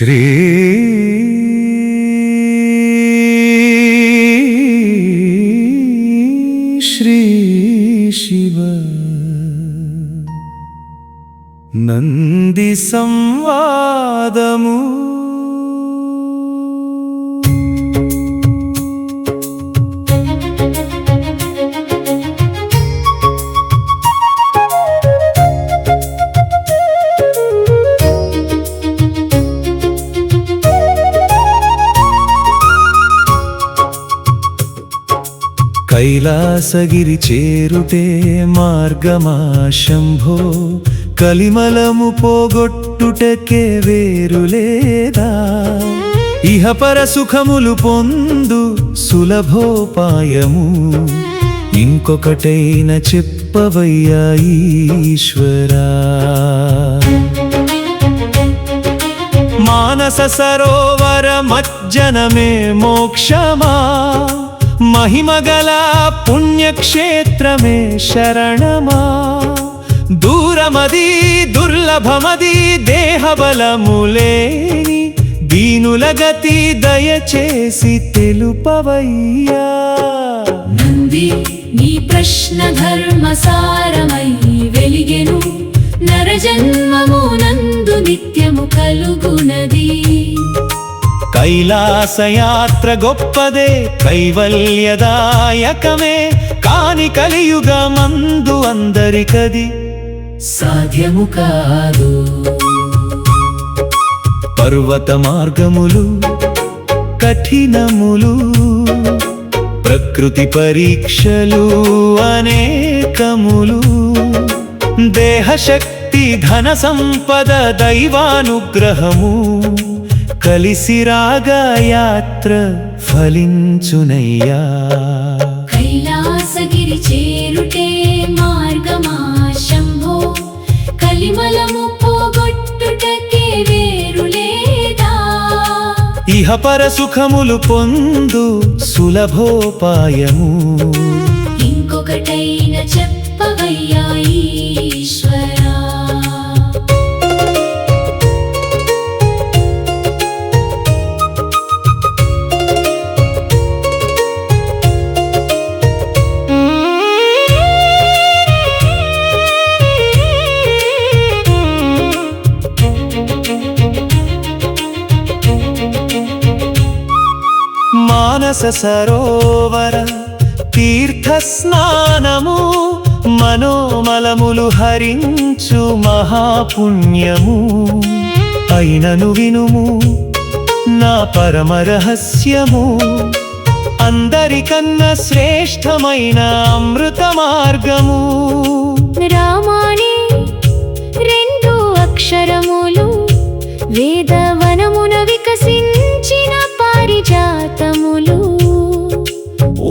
శ్రీ శివ నంది సంవాదము కైలాసగిరి చేరుటే మార్గమా శంభో, కలిమలము పోగొట్టుటకే వేరులేదా? ఇహపర సుఖములు పొందు సులభోపాయము, ఇంకొకటైన చెప్పవయ్యా ఈశ్వరా. మానస సరోవర మజ్జనమే మోక్షమా, మహిమగల పుణ్యక్షేత్రమే శరణమా? దూరమది దుర్లభమది దేహబలములేని దీనుల గతి దయచేసి తెలుపవయ్యా. నంది నీ ప్రశ్న ధర్మసారమై వెలిగెను, నరజన్మము నందు నిత్యము కలుగునది. కైలాసయాత్ర గొప్పదే కైవల్యదాయకమే, కాని కలియుగమందు అందరికది సాధ్యము కాదు. పర్వత మార్గములు కఠినములు, ప్రకృతి పరీక్షలు అనేకములు, దేహశక్తి ధన సంపద దైవానుగ్రహము కలిసి రాగా యాత్ర ఫలించునయ్యా. కైలాసగిరి చేరుటే మార్గమా శంభో, కలిమలము పోగొట్టుటకే వేరులేదా? ఇహపర సుఖములు పొందు సులభోపాయము, ఇంకొకటైన చెప్పవయ్యా ఈశ్వరా. మానస సరోవర తీర్థ స్నానము, మనోమలములు హరించు మహాపుణ్యము. అయినను వినుము నా పరమ రహస్యము, అందరికన్నా శ్రేష్టమైన అమృత మార్గము. రామాని రెండు అక్షరములు, వేదవనమున వికసించిన పారిజాతములు.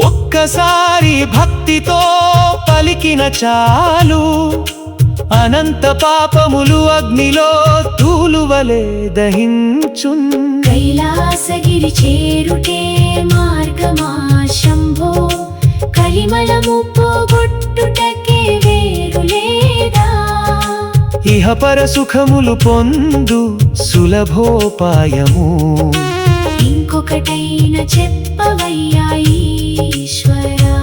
ఒక్కసారి భక్తితో పలికిన చాలు, అనంత పాపములు అగ్నిలో తూలువలే దహించున్. కైలాసగిరి చేరుటే మార్గమా శంభో, కలిమలము పోగొట్టుటకే వేరులేదా? ఇహపర సుఖములు పొందు సులభోపాయము, ఇంకొకటైన చెప్పవయ్యా ఈశ్వరా.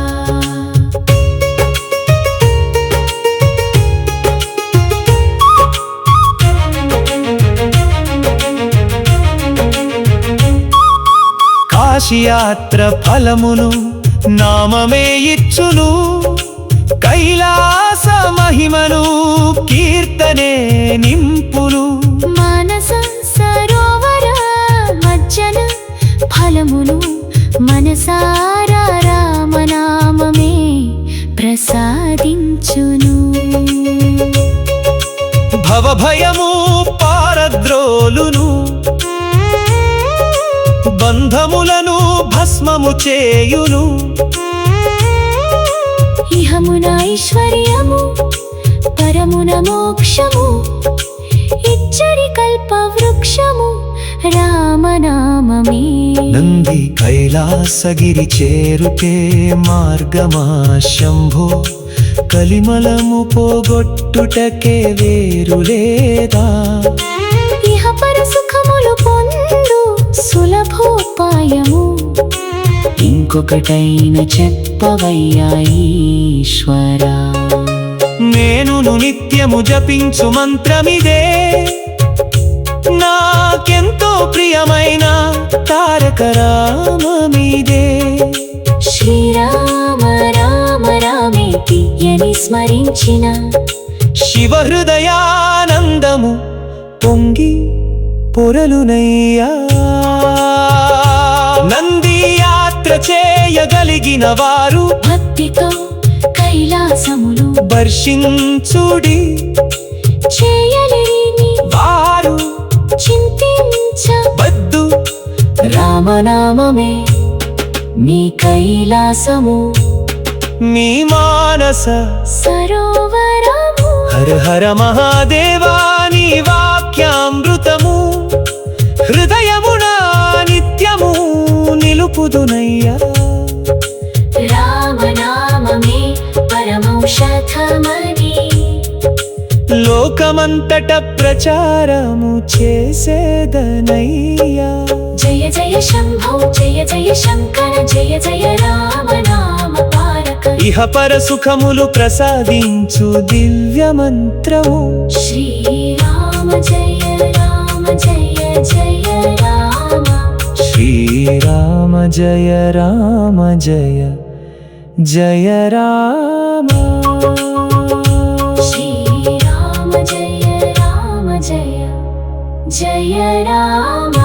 కాశీయాత్ర ఫలమును నామమే ఇచ్చును, కైలాస మహిమను కీర్తనే నింపును. మానస సరోవర మజ్జన ఫలమును మనసారా రామనామమే ప్రసాదించును. భవభయము పారద్రోలును, బంధములను భస్మము చేయును. ఇహమున ఐశ్వర్యము పరమున మోక్షము, ఇచ్చడి కల్ప వృక్షము రామనామమే. నంది కైలాసగిరి చేరుటే మార్గమా శంభో, కలిమలము పోగొట్టుటకే వేరులేదా? ఇహపర సుఖములు ఉపాయము ఇంకొకటైన చెప్పవయ్యా ఈశ్వరా. నేనును నిత్యము జపించు మంత్రమిదే, నాకెంతో ప్రియమైన తారక రామమిదే. శ్రీరామ రామ రామేతి యని స్మరించిన శివ హృదయానందము పొంగి పొరలునయ్యా. నంది యాత్ర చేయగలిగిన వారు భక్తితో కైలాసములు వర్షించుడి, చేయలేని వారు చింతించవద్దు. రామనామమే నీ కైలాసము, మీ మానస సరోవరము. హర హర మహాదేవా నీ వాక్యామృతము హృదయమున నిత్యము నిలుపుదునయ్యా. రామనామమే పరమౌషధమని లోకమంతట ప్రచారము చేసేదనయ్యా. జయ జయ శంభో జయ జయ శంకర జయ జయ రామనామ తారక. ఇహ పర సుఖములు ప్రసాదించు దివ్య మంత్రము. శ్రీరామ జయ రామ జయ జయ రామ. శ్రీరామ జయ రామ జయ జయ రామ. శ్రీరామ జయ రామ జయ జయ రామ.